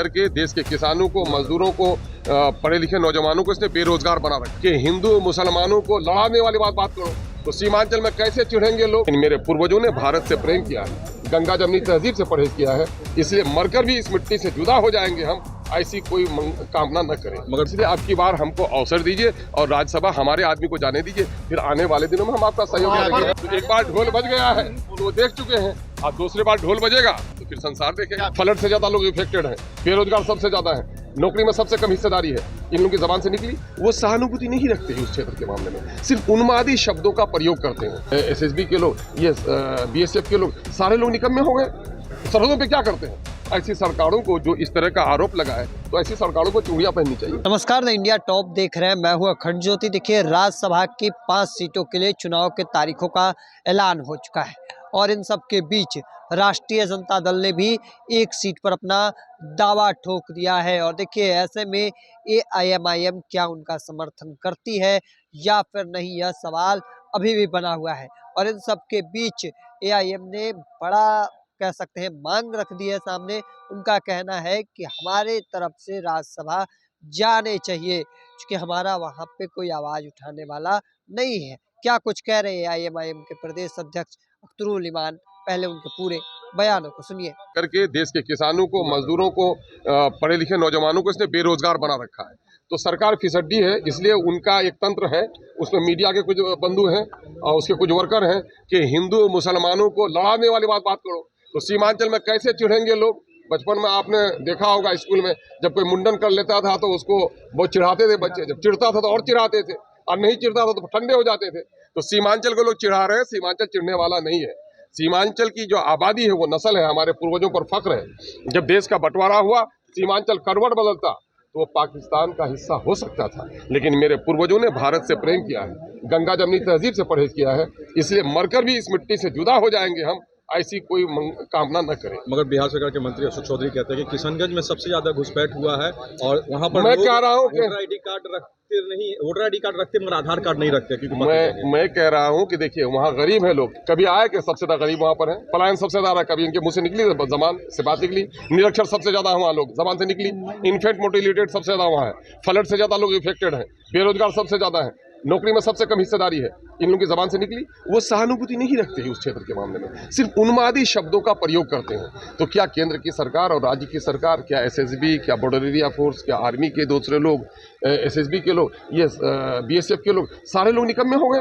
करके देश के किसानों को, मजदूरों को, पढ़े लिखे नौजवानों को इसने बेरोजगार बना रखा कि हिंदू मुसलमानों को लड़ाने वाली बात करो तो सीमांचल में कैसे चिढ़ेंगे लोग। मेरे पूर्वजों ने भारत से प्रेम किया है, गंगा जमनी तहजीब से परहेज किया है, इसलिए मरकर भी इस मिट्टी से जुदा हो जाएंगे हम, ऐसी कोई कामना न करें। मगर इसलिए अब की बार हमको अवसर दीजिए और राज्यसभा हमारे आदमी को जाने दीजिए, फिर आने वाले दिनों में हम आपका सहयोग करेंगे। तो एक बार ढोल बज गया है तो देख चुके हैं, अब दूसरी बार ढोल बजेगा तो फिर संसार देखेगा। फ्लड से ज्यादा लोग इफेक्टेड हैं, बेरोजगार सबसे ज्यादा है, नौकरी में सबसे कम हिस्सेदारी है। इन लोगों की जबान से निकली वो सहानुभूति नहीं रखते उस क्षेत्र के मामले में, सिर्फ उन्मादी शब्दों का प्रयोग करते हैं। एसएसबी के लोग, ये बीएसएफ के लोग, सारे लोग निकम्मे हो गए। सरहदों पे क्या करते हैं? ऐसी सरकारों को जो इस तरह का आरोप लगाए तो ऐसी सरकारों को चूड़ियां पहननी चाहिए। नमस्कार, द इंडिया टॉप देख रहे हैं, मैं हूं अखंड ज्योति। देखिए, राज्यसभा की 5 सीटों के लिए चुनाव के तारीखों का ऐलान हो चुका है और इन सब के बीच राष्ट्रीय जनता दल ने भी एक सीट पर अपना दावा ठोक दिया है। और देखिए, ऐसे में एआईएमआईएम क्या उनका समर्थन करती है या फिर नहीं, यह सवाल अभी भी बना हुआ है। और इन सब के बीच एआईएम ने बड़ा, कह सकते हैं, मांग रख दी है सामने। उनका कहना है कि हमारे तरफ से राज्यसभा जाने चाहिए क्योंकि हमारा वहां पे कोई आवाज उठाने वाला नहीं है। क्या कुछ कह रहे हैं आईएमआईएम के प्रदेश अध्यक्ष अख्तरुल इमान, पहले उनके पूरे बयानों को सुनिए। करके देश के किसानों को, मजदूरों को, पढ़े लिखे नौजवानों को इसने बेरोजगार बना रखा है। तो सरकार फिसड्डी है, इसलिए उनका एक तंत्र है, उसमें मीडिया के कुछ बंधु हैं और उसके कुछ वर्कर हैं कि हिंदू मुसलमानों को लड़ाने वाली बात करो तो सीमांचल में कैसे चिढ़ेंगे लोग। बचपन में आपने देखा होगा स्कूल में, जब कोई मुंडन कर लेता था तो उसको बहुत चिढ़ाते थे बच्चे, जब चिढ़ता था तो और चिढ़ाते थे, और नहीं चिढ़ता था तो ठंडे हो जाते थे। तो सीमांचल को लोग चिढ़ा रहे हैं, सीमांचल चिढ़ने वाला नहीं है। सीमांचल की जो आबादी है, वो नस्ल है, हमारे पूर्वजों पर फख्र है। जब देश का बंटवारा हुआ, सीमांचल करवट बदलता तो वो पाकिस्तान का हिस्सा हो सकता था, लेकिन मेरे पूर्वजों ने भारत से प्रेम किया है, गंगा जमनी तहजीब से परहेज किया है, इसलिए मरकर भी इस मिट्टी से जुदा हो जाएंगे हम, ऐसी कोई कामना न करें। मगर बिहार सरकार के मंत्री अशोक चौधरी कहते हैं कि किशनगंज में सबसे ज्यादा घुसपैठ हुआ है और वहां पर मैं कह रहा हूं कि वोटर आईडी कार्ड रखते नहीं, वोटर आईडी कार्ड रखते मगर आधार कार्ड नहीं रखते, क्योंकि मैं कह रहा हूं कि देखिए, वहां गरीब है लोग, कभी आए कि सबसे ज्यादा गरीब वहां पर है, पलायन सबसे ज्यादा, कभी इनके मुंह से निकली जबान से बात निकली, निरक्षर सबसे ज्यादा वहां लोग, जबान से निकली, इन्फेक्ट मोटिलिटेड सबसे ज्यादा वहां है, फ्लड से ज्यादा लोग इफेक्टेड हैं, बेरोजगार सबसे ज्यादा है, नौकरी में सबसे कम हिस्सेदारी है। इन लोगों की जबान से निकली वो सहानुभूति नहीं रखते उस क्षेत्र के मामले में, सिर्फ उन्मादी शब्दों का प्रयोग करते हैं। तो क्या केंद्र की सरकार और राज्य की सरकार, क्या एसएसबी, क्या बॉर्डर एरिया फोर्स, क्या आर्मी के दूसरे लोग, एसएसबी के लोग, ये बीएसएफ के लोग, सारे लोग निकम्मे हो गए।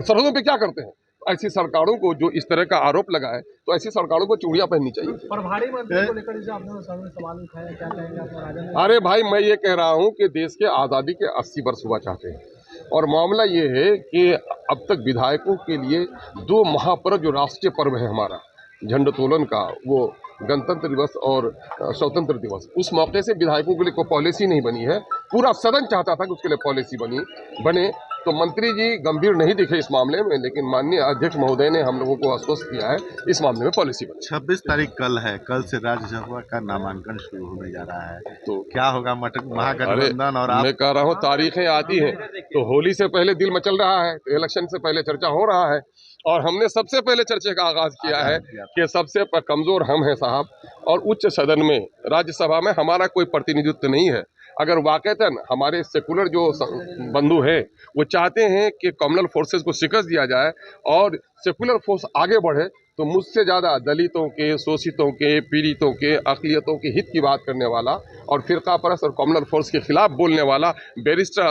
सरहदों पे क्या करते हैं? ऐसी सरकारों को जो इस तरह का आरोप लगाए तो ऐसी सरकारों को चूड़ियां पहननी चाहिए। प्रभारी मंत्री को लेकर आपने सवाल उठाया, क्या कहेंगे आप राजन? अरे भाई, मैं ये कह रहा हूं कि देश के आज़ादी के 80 वर्ष हुआ चाहते हैं और मामला ये है कि अब तक विधायकों के लिए 2 महापर्व, जो राष्ट्रीय पर्व है हमारा झंडोत्तोलन का, वो गणतंत्र दिवस और स्वतंत्र दिवस, उस मौके से विधायकों के लिए कोई पॉलिसी नहीं बनी है। पूरा सदन चाहता था कि उसके लिए पॉलिसी बने, तो मंत्री जी गंभीर नहीं दिखे इस मामले में, लेकिन माननीय अध्यक्ष महोदय ने हम लोगों को आश्वस्त किया है इस मामले में पॉलिसी बने। 26 तारीख कल है, कल से राज्यसभा का नामांकन शुरू होने जा रहा है, तो क्या होगा महागठबंधन? और मैं कह रहा हूँ, तारीखें आती हैं तो होली से पहले दिल मचल रहा है, तो इलेक्शन से पहले चर्चा हो रहा है और हमने सबसे पहले चर्चे का आगाज किया है कि सबसे कमजोर हम हैं साहब, और उच्च सदन में, राज्यसभा में हमारा कोई प्रतिनिधित्व नहीं है। अगर वाकईतन हमारे सेकुलर जो बंधु हैं वो चाहते हैं कि कम्युनल फोर्सेस को शिकस्त दिया जाए और सेकुलर फोर्स आगे बढ़े, तो मुझसे ज़्यादा दलितों के, शोषितों के, पीड़ितों के, अक़लियतों के हित की बात करने वाला और फिरका परस्त और कम्युनल फोर्स के खिलाफ बोलने वाला बैरिस्टर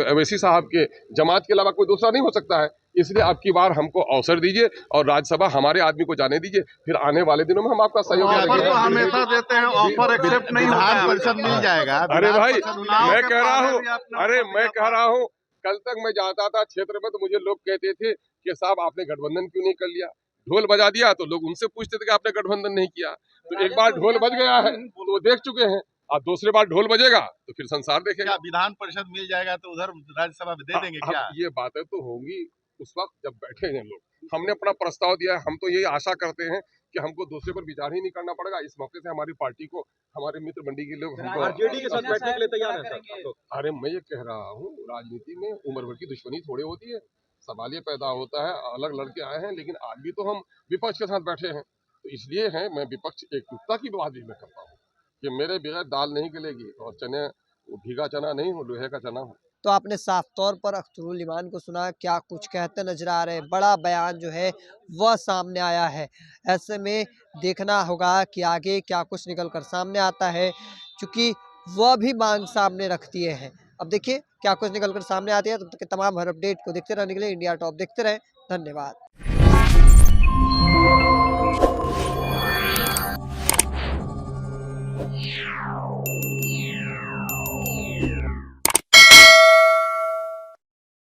अवैसी साहब के जमात के अलावा कोई दूसरा नहीं हो सकता है। इसलिए अब की बार हमको अवसर दीजिए और राज्यसभा हमारे आदमी को जाने दीजिए, फिर आने वाले दिनों में हम आपका सहयोग करेंगे। तो हमेशा देते हैं, ऑफर एक्सेप्ट नहीं होता है, परिषद मिल जाएगा। अरे भाई, मैं कह रहा हूँ, कल तक मैं जाता था क्षेत्र में तो मुझे लोग कहते थे कि साहब आपने गठबंधन क्यों नहीं कर लिया, ढोल बजा दिया, तो लोग उनसे पूछते थे कि आपने गठबंधन नहीं किया। तो एक बार ढोल बज गया है तो वो देख चुके हैं, अब दूसरी बार ढोल बजेगा तो फिर संसार देखेगा। विधान परिषद मिल जाएगा तो उधर राज्यसभा में दे देंगे क्या? ये बातें तो होंगी उस वक्त जब बैठे हैं लोग। हमने अपना प्रस्ताव दिया है, हम तो यही आशा करते हैं कि हमको दूसरे पर विचार ही नहीं करना पड़ेगा। इस मौके से हमारी पार्टी को, हमारे मित्र मंडी के लोग आरजेडी के साथ बैठने के लिए तैयार हैं। अरे मैं ये कह रहा हूँ, राजनीति में उम्र भर की दुश्मनी थोड़ी होती है, सवाल ये पैदा होता है, अलग लड़के आए हैं, लेकिन आज भी तो हम विपक्ष के साथ बैठे हैं, तो इसलिए है मैं विपक्ष एकजुटता की बात भी मैं करता हूँ। कि मेरे बगैर दाल नहीं गलेगी, और चने वो भीगा चना नहीं, वो लोहे का चना हो। तो आपने साफ तौर पर अख्तरुल इमान को सुना, क्या कुछ कहते नजर आ रहे हैं। बड़ा बयान जो है वह सामने आया है। ऐसे में देखना होगा कि आगे क्या कुछ निकल कर सामने आता है, क्योंकि वह भी मांग सामने रखती है। अब देखिए क्या कुछ निकल कर सामने आती है। तब तक के तमाम हर अपडेट को देखते रहने के लिए इंडिया टॉप देखते रहें। धन्यवाद।